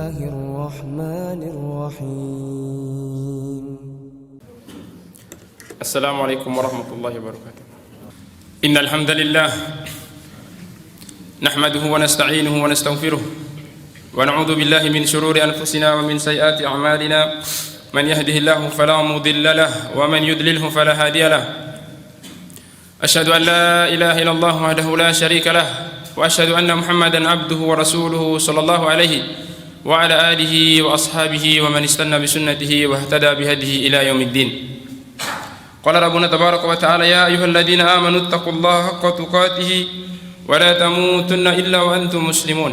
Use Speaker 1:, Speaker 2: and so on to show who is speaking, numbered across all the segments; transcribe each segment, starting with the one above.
Speaker 1: الله الرحمن الرحيم.
Speaker 2: السلام عليكم ورحمة الله وبركاته. إن الحمد لله نحمده ونستعينه ونستغفره ونعوذ بالله من شرور أنفسنا ومن سيئات أعمالنا. من يهده الله فلا مضل له ومن يضلله فلا هادي له. أشهد أن لا إله إلا الله وحده لا شريك له وأشهد أن محمدا عبده ورسوله صلى الله عليه وعلى آله وأصحابه ومن استنى بسنته واهتدى بهديه إلى يوم الدين. قال ربنا تبارك وتعالى: يا أيها الذين آمنوا اتقوا الله حق تقاته ولا تموتن إلا وأنتم مسلمون.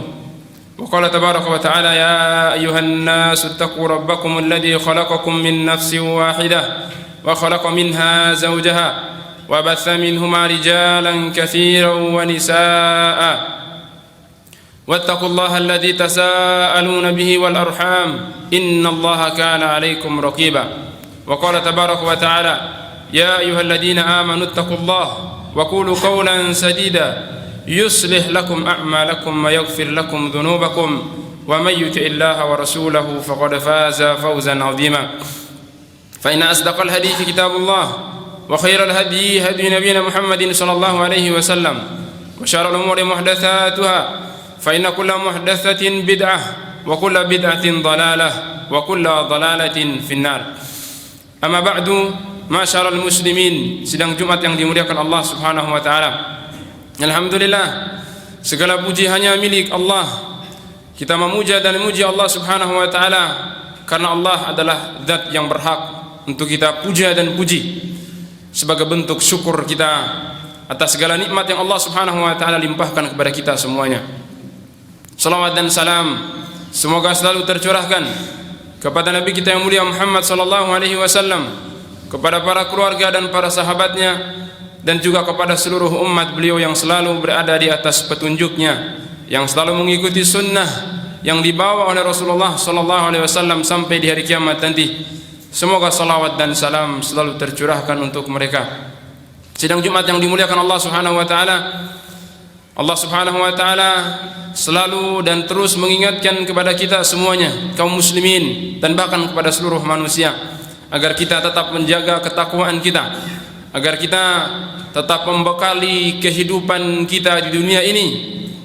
Speaker 2: وقال تبارك وتعالى: يا أيها الناس اتقوا ربكم الذي خلقكم من نفس واحدة وخلق منها زوجها وبث منهما رجالا كثيرا ونساء واتقوا الله الذي تساءلون به والأرحام إن الله كان عليكم رقيبا. وقال تبارك وتعالى: يا أيها الذين آمنوا اتقوا الله وقولوا قولا سديدا يصلح لكم أعمالكم ويغفر لكم ذنوبكم ومن يطع الله ورسوله فقد فاز فوزا عظيما. فإن أصدق الحديث كتاب الله وخير الهدي هدي نبينا محمد صلى الله عليه وسلم وشر الأمور محدثاتها فإن كل محدثة بدعة وكل بدعة ضلالة وكل ضلالة في النار. أما بعد، masyarul muslimin, sidang Jumat yang dimuliakan Allah Subhanahu wa taala. Alhamdulillah, segala puji hanya milik Allah. Kita memuja dan memuji Allah Subhanahu wa taala karena Allah adalah zat yang berhak untuk kita puja dan puji sebagai bentuk syukur kita atas segala nikmat yang Allah Subhanahu wa taala limpahkan kepada kita semuanya. Salawat dan salam semoga selalu tercurahkan kepada Nabi kita yang mulia Muhammad sallallahu alaihi wasallam, kepada para keluarga dan para sahabatnya, dan juga kepada seluruh umat beliau yang selalu berada di atas petunjuknya, yang selalu mengikuti sunnah yang dibawa oleh Rasulullah sallallahu alaihi wasallam sampai di hari kiamat nanti. Semoga salawat dan salam selalu tercurahkan untuk mereka. Sidang Jumat yang dimuliakan Allah Subhanahu wa taala, Allah Subhanahu wa taala selalu dan terus mengingatkan kepada kita semuanya, kaum muslimin, dan bahkan kepada seluruh manusia, agar kita tetap menjaga ketakwaan kita, agar kita tetap membekali kehidupan kita di dunia ini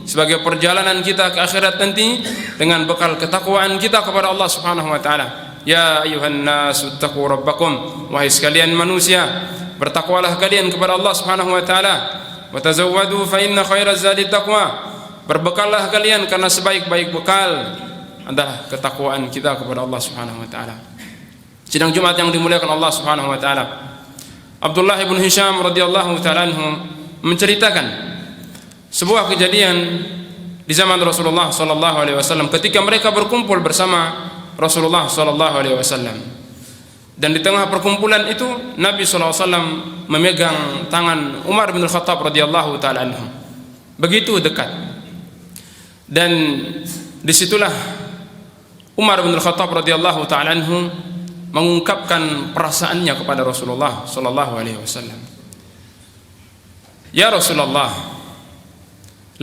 Speaker 2: sebagai perjalanan kita ke akhirat nanti dengan bekal ketakwaan kita kepada Allah Subhanahu wa taala. Ya ayuhan nasu taqu rabbakum, wahai sekalian manusia, bertakwalah kalian kepada Allah Subhanahu wa taala. Wa tazawwadu fa inna khairaz zadi taqwa, berbekallah kalian karena sebaik-baik bekal adalah ketakwaan kita kepada Allah Subhanahu wa taala. Sidang Jumat yang dimuliakan Allah Subhanahu wa taala, Abdullah bin Hisham radhiyallahu taala anhu menceritakan sebuah kejadian di zaman Rasulullah sallallahu alaihi wasallam ketika mereka berkumpul bersama Rasulullah sallallahu alaihi wasallam. Dan di tengah perkumpulan itu Nabi sallallahu alaihi wasallam memegang tangan Umar bin Khattab radhiyallahu taala anhu. Begitu dekat. Dan disitulah Umar bin Khattab radhiyallahu taala anhu mengungkapkan perasaannya kepada Rasulullah sallallahu alaihi wasallam. Ya Rasulullah,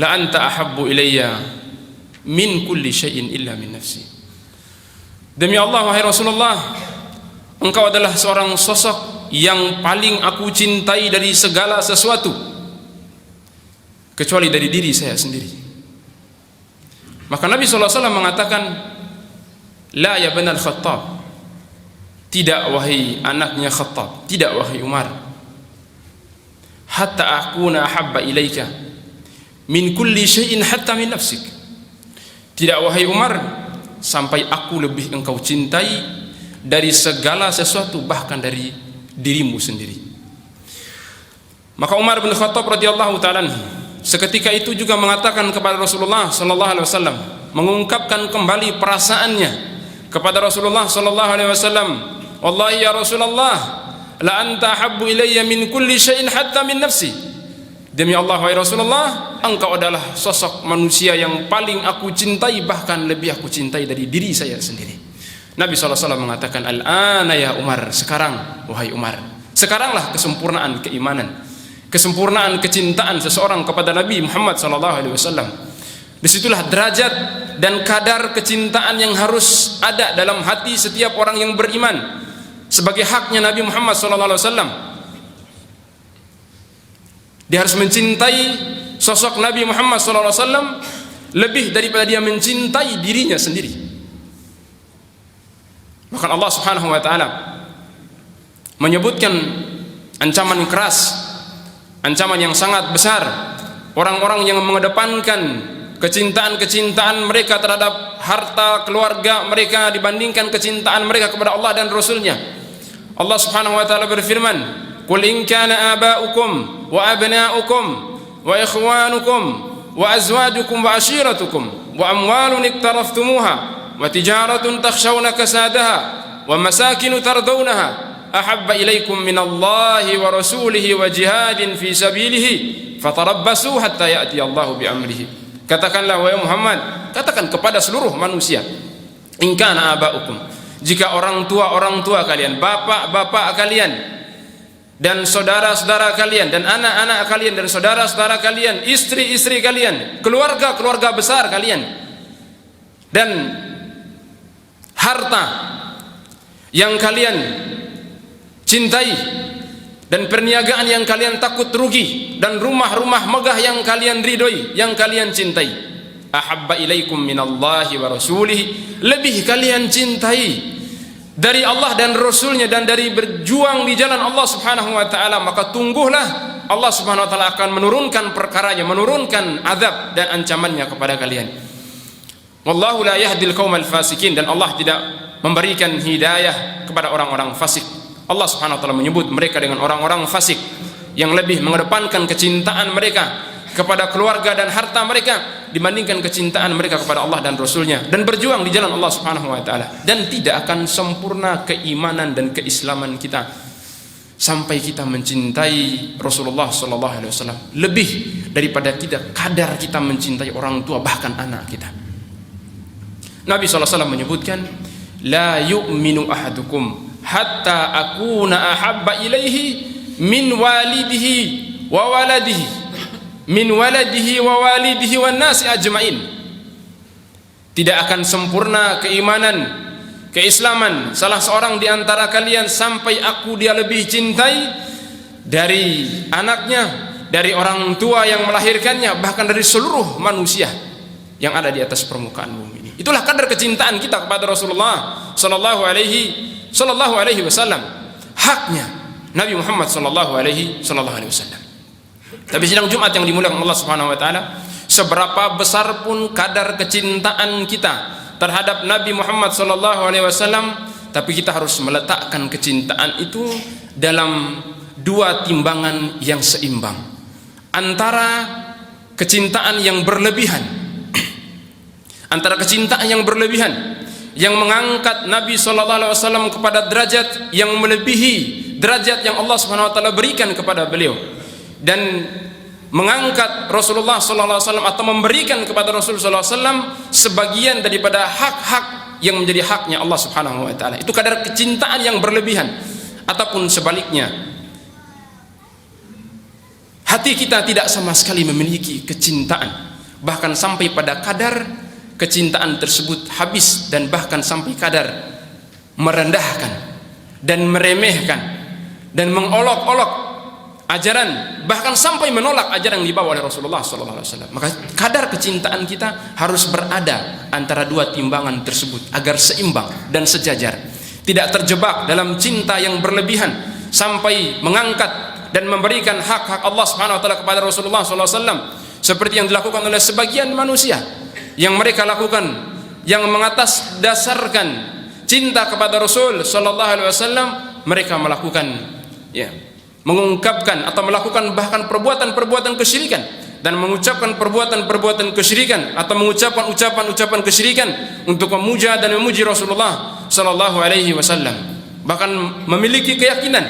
Speaker 2: la anta ahabbu ilayya min kulli syai'in illa min nafsi. Demi Allah, wahai Rasulullah, engkau adalah seorang sosok yang paling aku cintai dari segala sesuatu kecuali dari diri saya sendiri. Maka Nabi sallallahu alaihi wasallam mengatakan, la ya banal Khattab, tidak wahai anaknya Khattab, tidak wahai Umar, hatta akuna ahabba ilaika min kulli syai'in hatta min nafsik. Tidak wahai Umar, sampai aku lebih engkau cintai dari segala sesuatu, bahkan dari dirimu sendiri. Maka Umar bin Khattab radhiyallahu ta'ala seketika itu juga mengatakan kepada Rasulullah sallallahu alaihi wasallam, mengungkapkan kembali perasaannya kepada Rasulullah sallallahu alaihi wasallam, wallahi ya Rasulullah, la anta habbu ilayya min kulli syai'in hatta min nafsi. Demi Allah, wahai Rasulullah, engkau adalah sosok manusia yang paling aku cintai, bahkan lebih aku cintai dari diri saya sendiri. Nabi SAW mengatakan, al-ana ya Umar, sekarang wahai Umar, sekaranglah kesempurnaan keimanan, kesempurnaan kecintaan seseorang kepada Nabi Muhammad SAW. Disitulah derajat dan kadar kecintaan yang harus ada dalam hati setiap orang yang beriman sebagai haknya Nabi Muhammad SAW. Dia harus mencintai sosok Nabi Muhammad SAW lebih daripada dia mencintai dirinya sendiri. Maka Allah Subhanahu wa taala menyebutkan ancaman keras, ancaman yang sangat besar orang-orang yang mengedepankan kecintaan mereka terhadap harta keluarga mereka dibandingkan kecintaan mereka kepada Allah dan Rasulnya. Allah Subhanahu wa taala berfirman, "Qul in kana aba'ukum wa abna'ukum wa ikhwanukum wa azwajukum wa ashiratukum wa amwalun iktaraftumuha wa tijaratun takhshawna kasadaha wa masakinu tardawnaha ahabba ilaikum minallahi wa rasulihi wa jihadin fi sabilihi fatarabbasu hatta ya'ti Allahu bi amrihi." Katakanlah wahai Muhammad, katakan kepada seluruh manusia, in kana aba'ukum, jika orang tua kalian, bapak kalian dan saudara-saudara kalian dan anak-anak kalian dan saudara-saudara kalian, istri-istri kalian, keluarga besar kalian dan harta yang kalian cintai dan perniagaan yang kalian takut rugi dan rumah-rumah megah yang kalian ridhoi, yang kalian cintai, ahabba ilaikum minallahi wa rasulihi, lebih kalian cintai dari Allah dan Rasulnya dan dari berjuang di jalan Allah Subhanahu wa taala, maka tungguhlah Allah Subhanahu wa taala akan menurunkan perkaranya, menurunkan azab dan ancamannya kepada kalian. Wallahu la yahdil qaumal fasikin, dan Allah tidak memberikan hidayah kepada orang-orang fasik. Allah Subhanahu wa taala menyebut mereka dengan orang-orang fasik yang lebih mengedepankan kecintaan mereka kepada keluarga dan harta mereka dibandingkan kecintaan mereka kepada Allah dan Rasulnya dan berjuang di jalan Allah Subhanahu wa taala. Dan tidak akan sempurna keimanan dan keislaman kita sampai kita mencintai Rasulullah sallallahu alaihi wasallam lebih daripada kadar kita mencintai orang tua, bahkan anak kita. Nabi sallallahu alaihi wasallam menyebutkan, la yu'minu ahadukum hatta akuna ahabba ilaihi min walidihi wa walidihi wan nasi ajmain. Tidak akan sempurna keimanan, keislaman salah seorang di antara kalian sampai dia lebih cintai dari anaknya, dari orang tua yang melahirkannya, bahkan dari seluruh manusia yang ada di atas permukaan bumi ini. Itulah kadar kecintaan kita kepada Rasulullah sallallahu alaihi wasallam, haknya Nabi Muhammad sallallahu alaihi wasallam. Tapi sidang Jumat yang dimuliakan Allah Subhanahu wa taala, seberapa besar pun kadar kecintaan kita terhadap Nabi Muhammad sallallahu alaihi wasallam, tapi kita harus meletakkan kecintaan itu dalam dua timbangan yang seimbang. Antara kecintaan yang berlebihan, yang mengangkat Nabi SAW kepada derajat yang melebihi derajat yang Allah Subhanahu wa taala berikan kepada beliau, dan mengangkat Rasulullah SAW atau memberikan kepada Rasulullah SAW sebagian daripada hak-hak yang menjadi haknya Allah Subhanahu wa taala. Itu kadar kecintaan yang berlebihan. Ataupun sebaliknya, hati kita tidak sama sekali memiliki kecintaan, bahkan sampai pada kadar kecintaan tersebut habis, dan bahkan sampai kadar merendahkan dan meremehkan dan mengolok-olok ajaran, bahkan sampai menolak ajaran yang dibawa oleh Rasulullah SAW. Maka kadar kecintaan kita harus berada antara dua timbangan tersebut agar seimbang dan sejajar, tidak terjebak dalam cinta yang berlebihan sampai mengangkat dan memberikan hak-hak Allah Subhanahu wa taala kepada Rasulullah SAW, seperti yang dilakukan oleh sebagian manusia yang mereka lakukan, yang mengatas dasarkan cinta kepada Rasul sallallahu alaihi wasallam, mereka melakukan, mengungkapkan atau melakukan bahkan perbuatan-perbuatan kesyirikan dan mengucapkan perbuatan-perbuatan kesyirikan atau mengucapkan ucapan-ucapan kesyirikan untuk memuja dan memuji Rasulullah sallallahu alaihi wasallam. Bahkan memiliki keyakinan,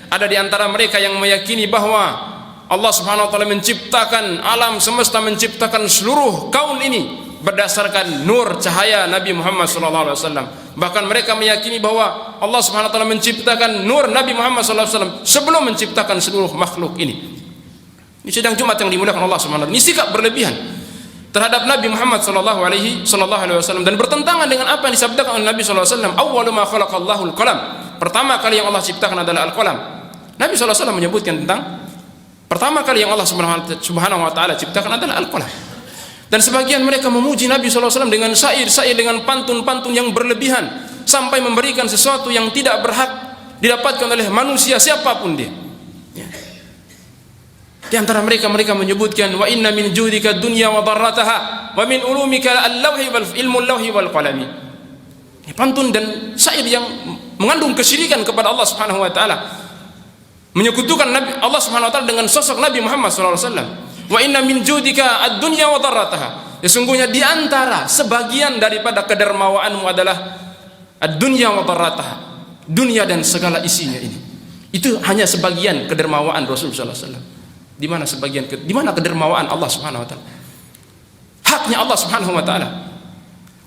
Speaker 2: ada di antara mereka yang meyakini bahwa Allah Subhanahu wa taala menciptakan alam semesta, menciptakan seluruh kaun ini berdasarkan nur cahaya Nabi Muhammad SAW. Bahkan mereka meyakini bahwa Allah Subhanahu wa taala menciptakan nur Nabi Muhammad SAW sebelum menciptakan seluruh makhluk ini. Ini sidang Jumat yang dimuliakan Allah Subhanahu wa taala. Ini sikap berlebihan terhadap Nabi Muhammad sallallahu alaihi wasallam dan bertentangan dengan apa yang disabdakan oleh Nabi sallallahu alaihi wasallam. Awwalu ma khalaqallahu al-qalam. Pertama kali yang Allah ciptakan adalah al-qalam. Nabi sallallahu alaihi wasallam menyebutkan tentang pertama kali yang Allah subhanahu wa taala ciptakan adalah al-qalam. Dan sebagian mereka memuji Nabi sallallahu alaihi wasallam dengan syair-syair, dengan pantun-pantun yang berlebihan sampai memberikan sesuatu yang tidak berhak didapatkan oleh manusia siapapun dia. Ya. Di antara mereka menyebutkan wa inna min judika dunya wa darrataha wa min ulumika al-lawhi wal ilmu al-lawhi wal qalami. Pantun dan syair yang mengandung kesyirikan kepada Allah Subhanahu wa taala. Menyekutukan Nabi Allah Subhanahu wa taala dengan sosok Nabi Muhammad sallallahu alaihi wasallam. Wa inna min judika ad-dunya wa darrataha. Sesungguhnya di antara sebagian daripada kedermawaanmu adalah ad-dunya wa darrataha. Dunia dan segala isinya ini. Itu hanya sebagian kedermawaan Rasul sallallahu alaihi wasallam. Di mana sebagian di mana kedermawaan Allah Subhanahu wa taala? Haknya Allah Subhanahu wa taala.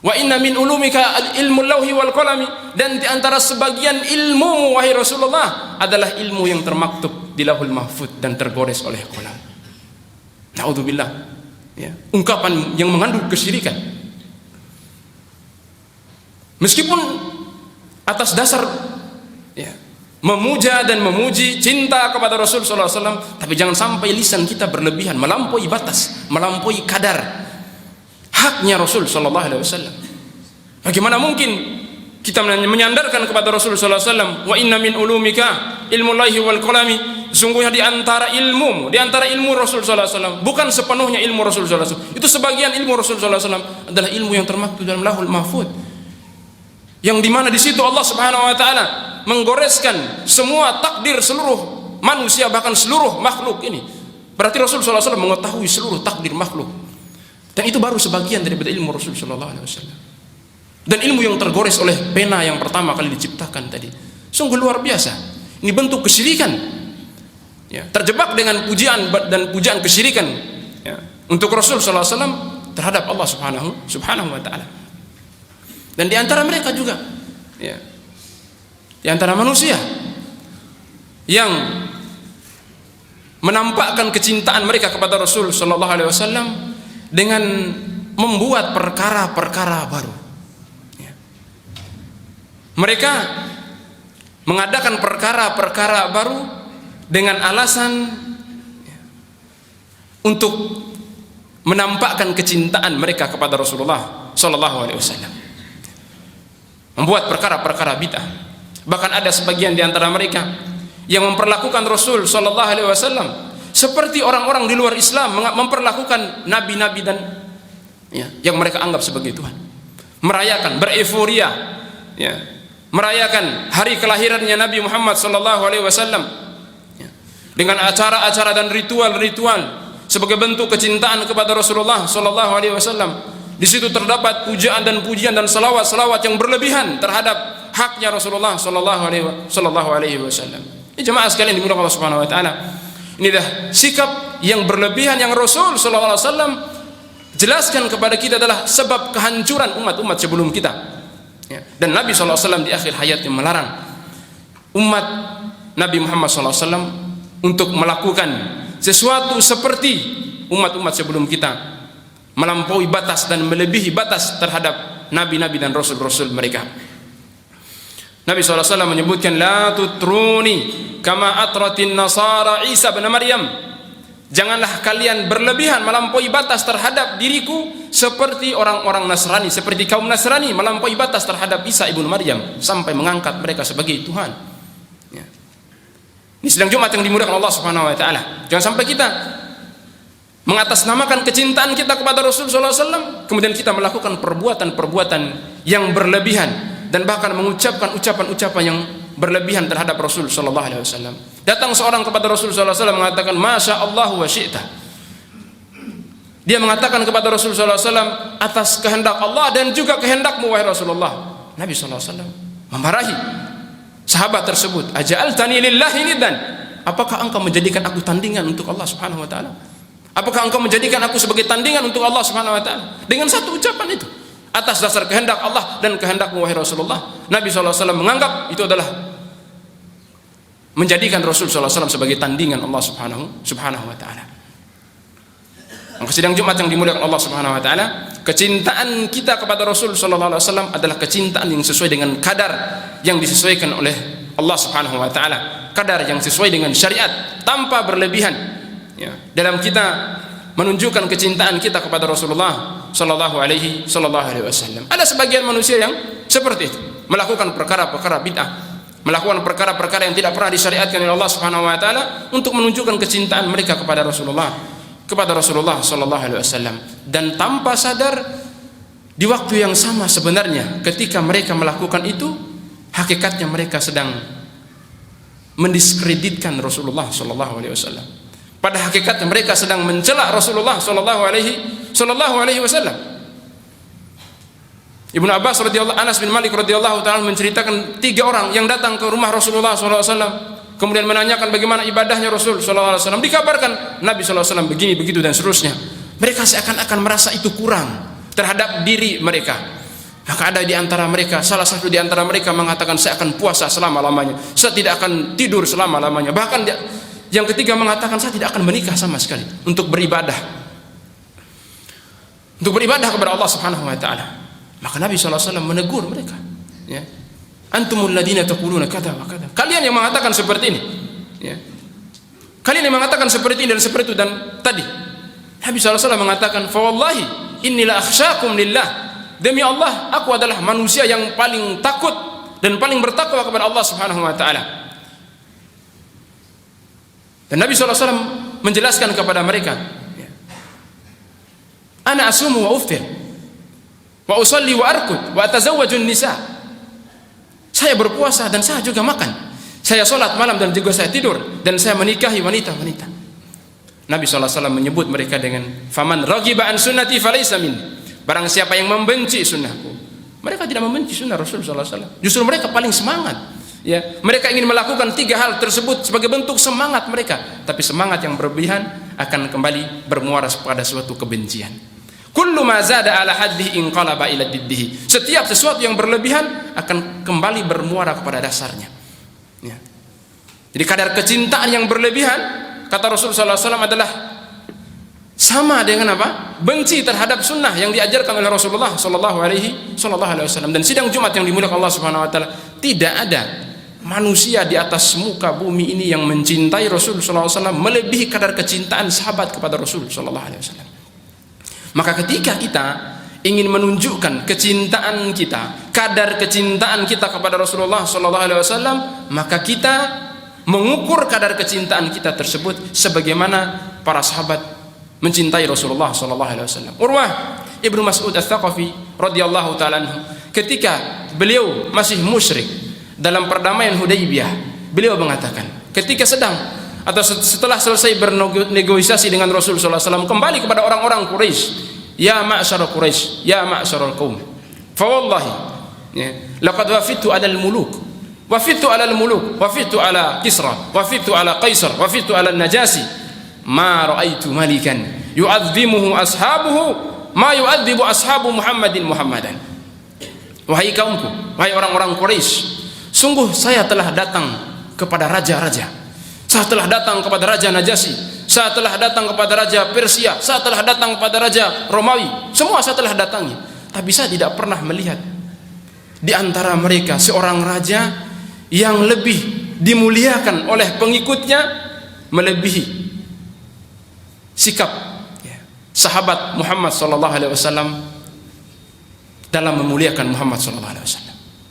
Speaker 2: Wa inna min ulumika ilmu lauhi wal qalami, dan di antara sebagian ilmu wahai Rasulullah adalah ilmu yang termaktub di Lauhul Mahfuz dan tergores oleh qalam. Naudzubillah. Ya, ungkapan yang mengandung kesyirikan. Meskipun atas dasar ya memuja dan memuji cinta kepada Rasul sallallahu alaihi wasallam, tapi jangan sampai lisan kita berlebihan, melampaui batas, melampaui kadar haknya Rasul sallallahu alaihi wasallam. Bagaimana mungkin kita menyandarkan kepada Rasul sallallahu alaihi wasallam, wa inna min ulumika ilmu lahi wal qalami, sungguhnya di antara ilmu Rasul sallallahu alaihi wasallam, bukan sepenuhnya ilmu Rasul sallallahu alaihi wasallam. Itu sebagian ilmu Rasul sallallahu alaihi wasallam adalah ilmu yang termaktub dalam Lauhul Mahfuz. Yang dimana di situ Allah Subhanahu wa taala menggoreskan semua takdir seluruh manusia, bahkan seluruh makhluk ini. Berarti Rasul sallallahu alaihi wasallam mengetahui seluruh takdir makhluk. Dan itu baru sebagian daripada ilmu Rasul sallallahu alaihi wasallam. Dan ilmu yang tergores oleh pena yang pertama kali diciptakan tadi. Sungguh luar biasa. Ini bentuk kesyirikan. Ya, terjebak dengan pujian kesyirikan ya, untuk Rasul sallallahu alaihi wasallam terhadap Allah Subhanahu wa taala. Dan di antara mereka juga ya, di antara manusia yang menampakkan kecintaan mereka kepada Rasul sallallahu alaihi wasallam dengan membuat perkara-perkara baru. Ya. Mereka mengadakan perkara-perkara baru dengan alasan ya, untuk menampakkan kecintaan mereka kepada Rasulullah sallallahu alaihi wasallam. Membuat perkara-perkara bid'ah. Bahkan ada sebagian di antara mereka yang memperlakukan Rasul sallallahu alaihi wasallam seperti orang-orang di luar Islam memperlakukan nabi-nabi dan ya, yang mereka anggap sebagai Tuhan. Merayakan, bereforia ya, merayakan hari kelahirannya Nabi Muhammad sallallahu alaihi wasallam ya, dengan acara-acara dan ritual-ritual sebagai bentuk kecintaan kepada Rasulullah sallallahu alaihi wasallam. Di situ terdapat pujaan dan pujian dan salawat-salawat yang berlebihan terhadap haknya Rasulullah sallallahu alaihi wasallam. Ini jemaah sekalian dimuliakan Allah Subhanahu wa taala. Inilah sikap yang berlebihan yang Rasul sallallahu alaihi wasallam jelaskan kepada kita adalah sebab kehancuran umat-umat sebelum kita. Ya. Dan Nabi sallallahu alaihi wasallam di akhir hayatnya melarang umat Nabi Muhammad sallallahu alaihi wasallam untuk melakukan sesuatu seperti umat-umat sebelum kita, melampaui batas dan melebihi batas terhadap nabi-nabi dan rasul-rasul mereka. Nabi SAW menyebutkan la tutruni kama atratin nasara Isa bin Maryam. Janganlah kalian berlebihan melampaui batas terhadap diriku seperti orang-orang Nasrani, seperti kaum Nasrani melampaui batas terhadap Isa ibnu Maryam sampai mengangkat mereka sebagai Tuhan. Ya. Ini sedang Jumat yang dimuliakan Allah Subhanahu wa taala. Jangan sampai kita mengatasnamakan kecintaan kita kepada Rasul sallallahu alaihi wasallam kemudian kita melakukan perbuatan-perbuatan yang berlebihan dan bahkan mengucapkan ucapan-ucapan yang berlebihan terhadap Rasul sallallahu alaihi wasallam. Datang seorang kepada Rasul sallallahu alaihi wasallam mengatakan masya Allah wa syi'ta. Dia mengatakan kepada Rasul sallallahu alaihi wasallam atas kehendak Allah dan juga kehendakmu wahai Rasulullah. Nabi sallallahu alaihi wasallam memarahi sahabat tersebut, aja'altani lillahi niddan, apakah engkau menjadikan aku tandingan untuk Allah Subhanahu wa taala? Apakah engkau menjadikan aku sebagai tandingan untuk Allah Subhanahu wa taala? Dengan satu ucapan itu, atas dasar kehendak Allah dan kehendakmu wahai Rasulullah, Nabi sallallahu alaihi wasallam menganggap itu adalah menjadikan Rasul sallallahu alaihi wasallam sebagai tandingan Allah Subhanahu wa taala. Maka sidang Jumat yang dimuliakan Allah Subhanahu wa taala, kecintaan kita kepada Rasul sallallahu alaihi wasallam adalah kecintaan yang sesuai dengan kadar yang disesuaikan oleh Allah Subhanahu wa taala, kadar yang sesuai dengan syariat tanpa berlebihan. Ya, dalam kita menunjukkan kecintaan kita kepada Rasulullah sallallahu alaihi wasallam. Ada sebagian manusia yang seperti itu, melakukan perkara-perkara bid'ah, melakukan perkara-perkara yang tidak pernah disyariatkan oleh Allah Subhanahu wa taala untuk menunjukkan kecintaan mereka kepada Rasulullah sallallahu alaihi wasallam, dan tanpa sadar di waktu yang sama sebenarnya ketika mereka melakukan itu, hakikatnya mereka sedang mendiskreditkan Rasulullah sallallahu alaihi wasallam. Pada hakikatnya mereka sedang mencela Rasulullah sallallahu alaihi wasallam. Ibnu Abbas radhiyallahu, Anas bin Malik radhiyallahu taala menceritakan 3 orang yang datang ke rumah Rasulullah sallallahu alaihi wasallam, kemudian menanyakan bagaimana ibadahnya Rasul sallallahu alaihi wasallam. Dikabarkan Nabi sallallahu alaihi wasallam begini begitu dan seterusnya. Mereka seakan-akan merasa itu kurang terhadap diri mereka. Maka ada di antara mereka, salah satu di antara mereka mengatakan, saya akan puasa selama-lamanya, saya tidak akan tidur selama-lamanya. Bahkan yang ketiga mengatakan, saya tidak akan menikah sama sekali untuk beribadah kepada Allah Subhanahu wa taala. Maka Nabi sallallahu alaihi wasallam menegur mereka, ya. Antumul ladina taquluna kada wa kada. Kalian yang mengatakan seperti ini, ya. Kalian yang mengatakan seperti ini dan seperti itu dan tadi. Nabi sallallahu alaihi wasallam mengatakan, "Fa wallahi inni la akhsyakum lillah." Demi Allah, aku adalah manusia yang paling takut dan paling bertakwa kepada Allah Subhanahu wa taala. Dan Nabi sallallahu alaihi wasallam menjelaskan kepada mereka, ya. Ana asumu wa uftir wa usalli wa arkud wa atazawwaju nisa. Saya berpuasa dan saya juga makan. Saya sholat malam dan juga saya tidur, dan saya menikahi wanita-wanita. Nabi SAW menyebut mereka dengan faman raghiba an sunnati falaysa min. Barang siapa yang membenci sunnahku. Mereka tidak membenci sunnah Rasul SAW. Justru mereka paling semangat. Ya, mereka ingin melakukan 3 hal tersebut sebagai bentuk semangat mereka. Tapi semangat yang berlebihan akan kembali bermuara pada suatu kebencian. Kullu ma zada ala haddihi inqalaba ila diddihi. Setiap sesuatu yang berlebihan akan kembali bermuara kepada dasarnya. Ya. Jadi kadar kecintaan yang berlebihan, kata Rasulullah SAW, adalah sama dengan apa? Benci terhadap sunnah yang diajarkan oleh Rasulullah Sallallahu Alaihi Wasallam. Dan sidang Jumat yang dimuliakan Allah Subhanahu Wa Taala, tidak ada manusia di atas muka bumi ini yang mencintai Rasul Sallallahu Alaihi Wasallam melebihi kadar kecintaan sahabat kepada Rasul Sallallahu Alaihi Wasallam. Maka ketika kita ingin menunjukkan kecintaan kita, kadar kecintaan kita kepada Rasulullah Sallallahu Alaihi Wasallam, maka kita mengukur kadar kecintaan kita tersebut sebagaimana para sahabat mencintai Rasulullah Sallallahu Alaihi Wasallam. Urwah ibnu Mas'ud Ats-Tsaqafi radhiyallahu taala anhu, ketika beliau masih musyrik dalam perdamaian Hudaybiyah, beliau mengatakan, ketika sedang atau setelah selesai bernegosiasi dengan Rasul sallallahu alaihi wasallam, kembali kepada orang-orang Quraisy, ya ma'syar Quraisy, ya ma'syarul qaum, fa wallahi, ya, laqad wafidtu 'ala al-muluk, wafidtu 'ala al-muluk, wafidtu 'ala Kisra, wafidtu 'ala Qaisar, wafidtu 'ala an-Najasi, ma ra'aitu malikan yu'adzimuhu ashabuhu ma yu'adzibu ashabu Muhammadan. Wahai kaumku, wahai orang-orang Quraisy, sungguh saya telah datang kepada raja-raja. Saya telah datang kepada Raja Najasyi, saya telah datang kepada Raja Persia, saya telah datang kepada Raja Romawi. Semua saya telah datangi, tapi saya tidak pernah melihat di antara mereka seorang raja yang lebih dimuliakan oleh pengikutnya melebihi sikap sahabat Muhammad SAW dalam memuliakan Muhammad SAW.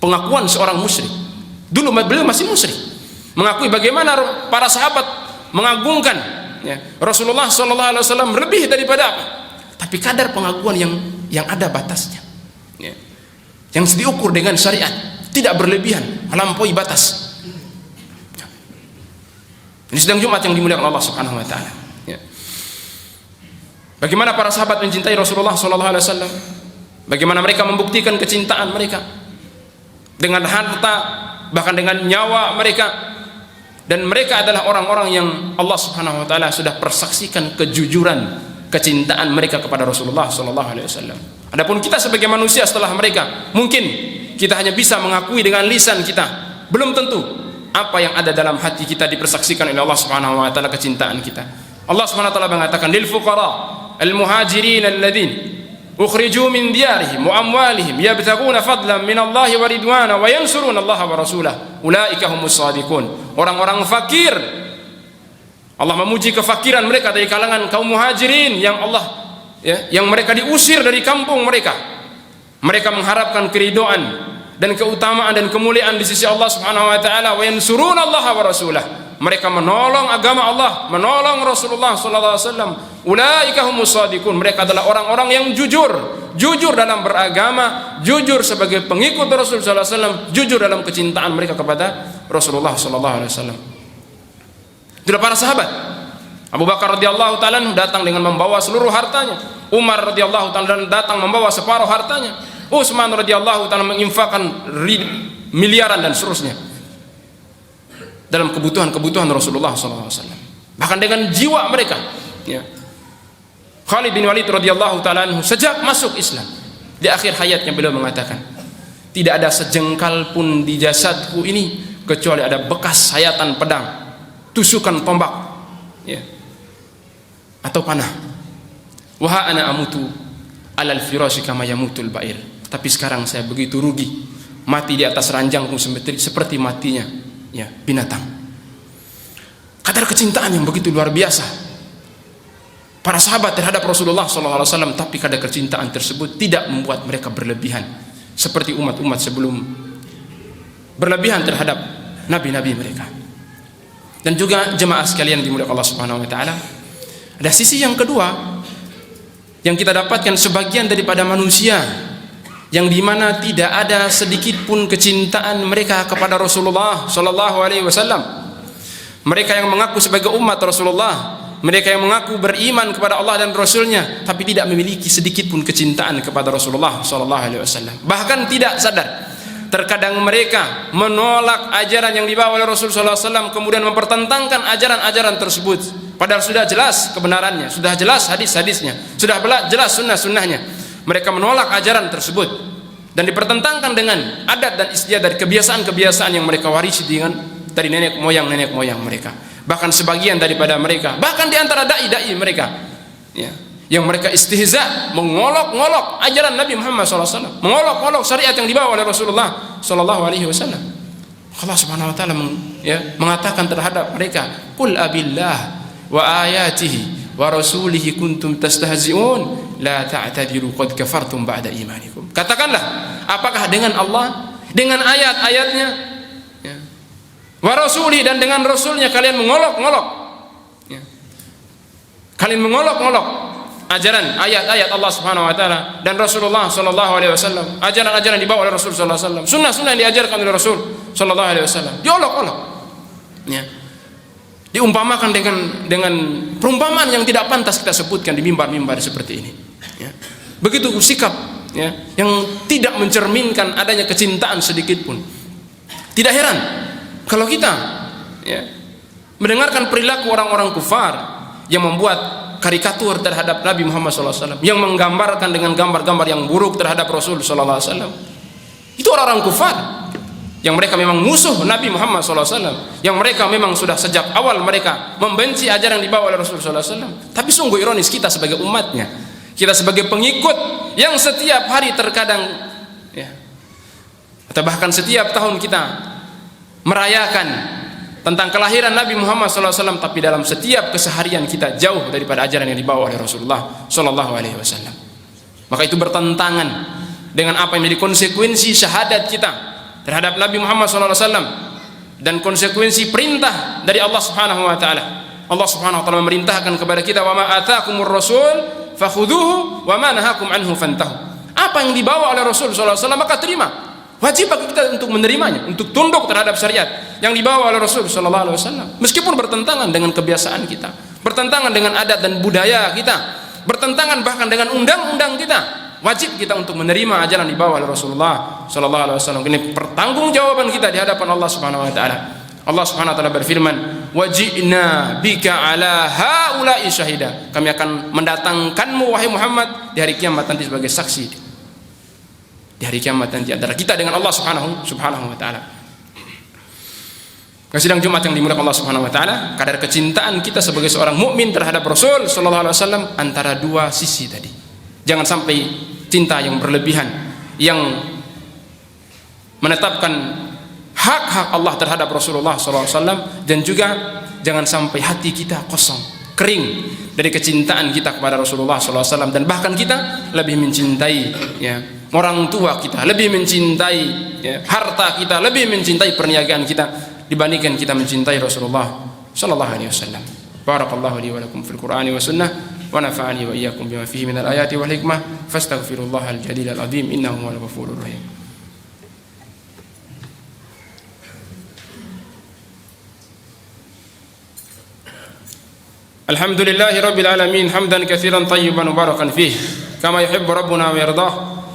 Speaker 2: Pengakuan seorang musyrik, dulu beliau masih musyrik, mengakui bagaimana para sahabat mengagungkan, ya, Rasulullah SAW lebih daripada apa? Tapi kadar pengakuan yang ada batasnya, ya, yang diukur dengan syariat, tidak berlebihan, melampaui batas. Ini sidang Jumat yang dimuliakan Allah Subhanahu Wa Taala. Ya. Bagaimana para sahabat mencintai Rasulullah SAW? Bagaimana mereka membuktikan kecintaan mereka dengan harta, bahkan dengan nyawa mereka. Dan mereka adalah orang-orang yang Allah Subhanahu wa taala sudah persaksikan kejujuran kecintaan mereka kepada Rasulullah sallallahu alaihi wasallam. Adapun kita sebagai manusia setelah mereka, mungkin kita hanya bisa mengakui dengan lisan kita, belum tentu apa yang ada dalam hati kita dipersaksikan oleh Allah Subhanahu wa taala kecintaan kita. Allah Subhanahu wa taala mengatakan, lil fuqara al-muhajirin alladzina ukhriju min diyarihim wa amwalihim yabtaguna fadlan min Allah wa ridwana wa yansuruna Allah wa rasulahu ulaika humus shadiqun. Orang-orang fakir, Allah memuji kefakiran mereka dari kalangan kaum muhajirin yang yang mereka diusir dari kampung mereka. Mereka mengharapkan keridhaan dan keutamaan dan kemuliaan di sisi Allah Subhanahu wa taala. Wa yansuruna Allah wa rasulahu. Mereka menolong agama Allah, menolong Rasulullah sallallahu alaihi wasallam. Ulaika humus shadiqun. Mereka adalah orang-orang yang jujur dalam beragama, jujur sebagai pengikut Rasul sallallahu alaihi wasallam, jujur dalam kecintaan mereka kepada Rasulullah sallallahu alaihi wasallam. Itulah para sahabat. Abu Bakar radhiyallahu taala datang dengan membawa seluruh hartanya. Umar radhiyallahu taala datang membawa separuh hartanya. Utsman radhiyallahu taala menginfakkan miliaran dan seterusnya dalam kebutuhan Rasulullah sallallahu alaihi wasallam. Bahkan dengan jiwa mereka, ya. Khalid bin Walid radhiyallahu taala sejak masuk Islam, di akhir hayatnya beliau mengatakan, tidak ada sejengkal pun di jasadku ini kecuali ada bekas sayatan pedang, tusukan tombak, ya, atau panah. Wa ana amutu alal firasy kama yamutul ba'ir. Tapi sekarang saya begitu rugi, mati di atas ranjangku seperti matinya, ya, binatang. Kadar kecintaan yang begitu luar biasa para sahabat terhadap Rasulullah SAW, tapi kadar kecintaan tersebut tidak membuat mereka berlebihan seperti umat-umat sebelum berlebihan terhadap nabi-nabi mereka. Dan juga jemaah sekalian dimuliakan Allah Subhanahu wa taala, ada sisi yang kedua yang kita dapatkan sebagian daripada manusia yang dimana tidak ada sedikit pun kecintaan mereka kepada Rasulullah sallallahu alaihi wasallam. Mereka yang mengaku sebagai umat Rasulullah, mereka yang mengaku beriman kepada Allah dan Rasulnya, tapi tidak memiliki sedikit pun kecintaan kepada Rasulullah sallallahu alaihi wasallam. Bahkan tidak sadar, terkadang mereka menolak ajaran yang dibawa oleh Rasul sallallahu alaihi wasallam, kemudian mempertentangkan ajaran-ajaran tersebut. Padahal sudah jelas kebenarannya, sudah jelas hadis-hadisnya, sudah jelas sunnah-sunnahnya. Mereka menolak ajaran tersebut dan dipertentangkan dengan adat dan istiadat, kebiasaan-kebiasaan yang mereka warisi dari nenek moyang mereka. Bahkan sebagian daripada mereka, bahkan di antara dai-dai mereka, ya, yang mereka istihza, mengolok-olok ajaran Nabi Muhammad SAW, mengolok-olok syariat yang dibawa oleh Rasulullah SAW. Allah Subhanahu wa taala mengatakan terhadap mereka, "Qul abillah wa ayatihi wa rasulihi kuntum tastahzi'un la ta'tadiru qad kafartum ba'da imanikum." Katakanlah, apakah dengan Allah, dengan ayat-ayatnya, ya, wa rasuli, dan dengan rasulnya kalian mengolok-olok, ya, kalian mengolok-olok ajaran ayat-ayat Allah Subhanahu wa taala dan Rasulullah sallallahu alaihi wasallam, ajaran-ajaran dibawa oleh Rasul sallallahu alaihi wasallam, sunnah-sunnah yang diajarkan oleh Rasul sallallahu alaihi wasallam, diolok-olok, ya, diumpamakan dengan perumpamaan yang tidak pantas kita sebutkan di mimbar-mimbar seperti ini, ya. Begitu sikap, ya, yang tidak mencerminkan adanya kecintaan sedikit pun. Tidak heran kalau kita, ya, mendengarkan perilaku orang-orang kufar yang membuat karikatur terhadap Nabi Muhammad SAW, yang menggambarkan dengan gambar-gambar yang buruk terhadap Rasul SAW. Itu orang-orang kufar yang mereka memang musuh Nabi Muhammad SAW, yang mereka memang sudah sejak awal mereka membenci ajaran yang dibawa oleh Rasul SAW. Tapi sungguh ironis, kita sebagai umatnya, kita sebagai pengikut yang setiap hari terkadang, ya, atau bahkan setiap tahun kita merayakan tentang kelahiran Nabi Muhammad SAW, tapi dalam setiap keseharian kita jauh daripada ajaran yang dibawa oleh Rasulullah SAW. Maka itu bertentangan dengan apa yang menjadi konsekuensi syahadat kita terhadap Nabi Muhammad SAW dan konsekuensi perintah dari Allah Subhanahu wa taala. Allah Subhanahu wa taala memerintahkan kepada kita, wa ma ataakumur rasul fakhudhuhu wa ma nahakum anhu fantahu. Apa yang dibawa oleh Rasul sallallahu alaihi wasallam maka terima. Wajib bagi kita untuk menerimanya, untuk tunduk terhadap syariat yang dibawa oleh Rasul sallallahu alaihi wasallam, meskipun bertentangan dengan kebiasaan kita, bertentangan dengan adat dan budaya kita, bertentangan bahkan dengan undang-undang kita. Wajib kita untuk menerima ajaran dibawa oleh Rasulullah sallallahu alaihi wasallam. Ini pertanggungjawaban kita di hadapan Allah Subhanahu wa taala. Allah Subhanahu wa taala berfirman, "Wajina bika ala haula'i syahida." Kami akan mendatangkanmu wahai Muhammad di hari kiamat nanti sebagai saksi. Di hari kiamat nanti antara kita dengan Allah Subhanahu wa taala. Sidang Jumat yang dimuliakan Allah Subhanahu wa taala, kadar kecintaan kita sebagai seorang mukmin terhadap Rasul sallallahu alaihi wasallam antara dua sisi tadi. Jangan sampai cinta yang berlebihan yang menetapkan hak-hak Allah terhadap Rasulullah sallallahu alaihi wasallam, dan juga jangan sampai hati kita kosong, kering dari kecintaan kita kepada Rasulullah sallallahu alaihi wasallam, dan bahkan kita lebih mencintai ya orang tua kita, lebih mencintai ya harta kita, lebih mencintai perniagaan kita dibandingkan kita mencintai Rasulullah sallallahu alaihi wasallam. Barakallahu li wa lakum fil Qur'ani wa sunnah wa nafa'ani wa iyyakum bima fihi min al-ayati wal hikmah fastaghfirullahal jalil al-azim innahu huwal ghafurur rahim. Alhamdulillahi rabbil alamin hamdan katsiran tayyiban mubarakan fihi kama yuhibbu rabbuna wa yardah.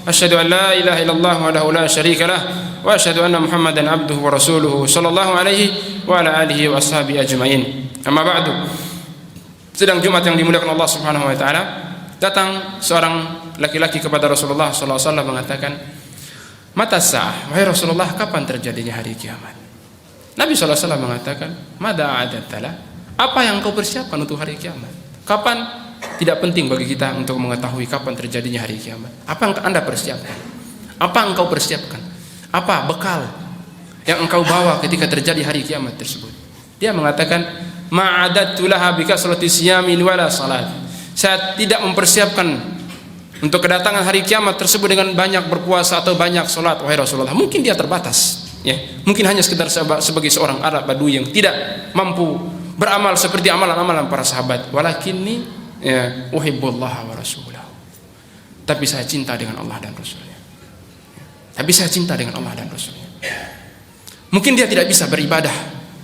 Speaker 2: Asyhadu an la ilaha illallah wahdahu la syarika lah wa asyhadu anna Muhammadan abduhu wa rasuluhu sallallahu alaihi wa ala alihi wa ashabihi ajmain. Amma ba'du. Sedang Jumat yang dimuliakan Allah Subhanahu wa taala, datang seorang laki-laki kepada Rasulullah sallallahu alaihi wasallam mengatakan, "Mata sa'ah, wahai Rasulullah, kapan terjadinya hari kiamat?" Nabi sallallahu alaihi wasallam mengatakan, "Mada a'adattalah?" Apa yang kau persiapkan untuk hari kiamat? Kapan? Tidak penting bagi kita untuk mengetahui kapan terjadinya hari kiamat. Apa yang Anda persiapkan? Apa yang engkau persiapkan? Apa bekal yang engkau bawa ketika terjadi hari kiamat tersebut? Dia mengatakan, "Ma'adattu laha bikasrati siyamin wala salat." Saya tidak mempersiapkan untuk kedatangan hari kiamat tersebut dengan banyak berpuasa atau banyak salat, wahai Rasulullah. Mungkin dia terbatas, ya. Mungkin hanya sekedar sebagai seorang Arab Badui yang tidak mampu beramal seperti amalan-amalan para sahabat. Walakinni ya uhibbullah wa rasulahu. Tapi saya cinta dengan Allah dan Rasulnya. Tapi saya cinta dengan Allah dan Rasulnya. Mungkin dia tidak bisa beribadah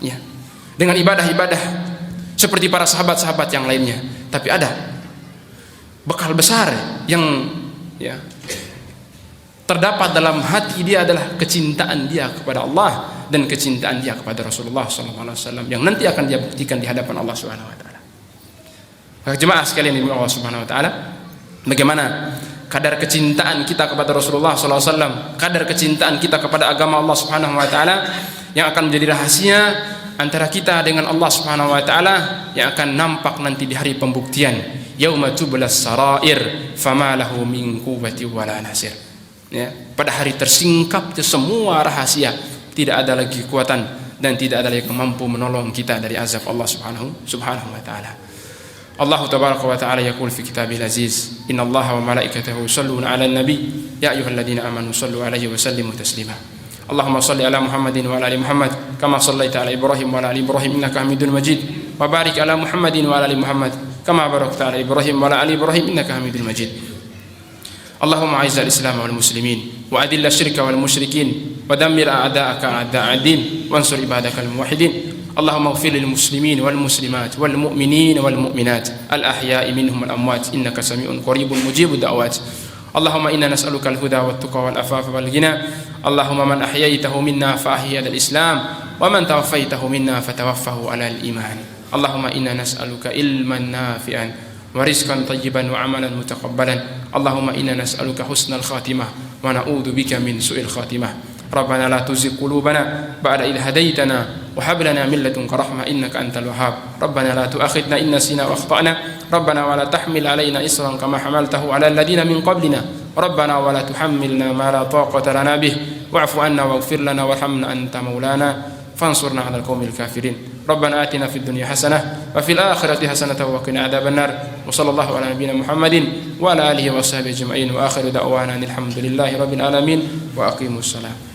Speaker 2: ya dengan ibadah-ibadah seperti para sahabat-sahabat yang lainnya, tapi ada bekal besar yang ya terdapat dalam hati dia adalah kecintaan dia kepada Allah dan kecintaan dia kepada Rasulullah SAW yang nanti akan dia buktikan di hadapan Allah Subhanahu wa taala. Maka jemaah sekalian di Allah Subhanahu wa taala, bagaimana kadar kecintaan kita kepada Rasulullah SAW, kadar kecintaan kita kepada agama Allah Subhanahu wa taala yang akan menjadi rahasia antara kita dengan Allah Subhanahu wa taala yang akan nampak nanti di hari pembuktian. Yauma tublas sarair fama lahu min quwwati wala nasir. Ya, pada hari tersingkap semua rahasia, tidak ada lagi kekuatan dan tidak ada lagi yang mampu menolong kita dari azab Allah Subhanahu wa taala. Allah tabaraka wa ta'ala yaqul fi kitabil aziz, innallaha wa malaikatahu yusalluna 'alan nabi ya ayyuhalladzina amanu sallu 'alaihi wa sallimu taslima. Allahumma salli ala Muhammadin wa ala ali Muhammad kama shallaita ala Ibrahim wa ala ali Ibrahim innaka Hamidum Majid wa barik ala Muhammadin wa ala ali Muhammad kama barakta ala Ibrahim wa ala ali Ibrahim innaka Hamidum Majid. Allahumma a'izzal Islam wal muslimin wa adilla syirka wal musyrikin wa dammir a'da'aka a'da'ad din wansur ibadakal muwahhidin. اللهم اغفر للمسلمين والمسلمات والمؤمنين والمؤمنات الأحياء منهم والأموات إنك سميع قريب مجيب الدعوات. اللهم إنا نسألك الهدى والتقى والعفاف والغنى. اللهم من أحييته منا فأحيي على الإسلام ومن توفيته منا فتوفه على الإيمان. اللهم إنا نسألك علما نافعا ورزقا طيبا وعملا متقبلا. اللهم إنا نسألك حسن الخاتمة ونعوذ بك من سوء الخاتمة. ربنا لا تزغ قلوبنا بعد إذ هديتنا وهب لنا من لدنك رحمة إنك أنت الوهاب. ربنا لا تؤاخذنا إن نسينا وأخطأنا. ربنا ولا تحمل علينا إصرا كما حملته على الذين من قبلنا. ربنا ولا تحملنا ما لا طاقة لنا به واعف عنا واغفر لنا وارحمنا أنت مولانا فانصرنا على القوم الكافرين. ربنا آتنا في الدنيا حسنة وفي الآخرة حسنة وقنا عذاب النار. وصلى الله على نبينا محمد وعلى آله وصحبه أجمعين وآخر دعوانا الحمد لله رب العالمين وأقيموا الصلاة.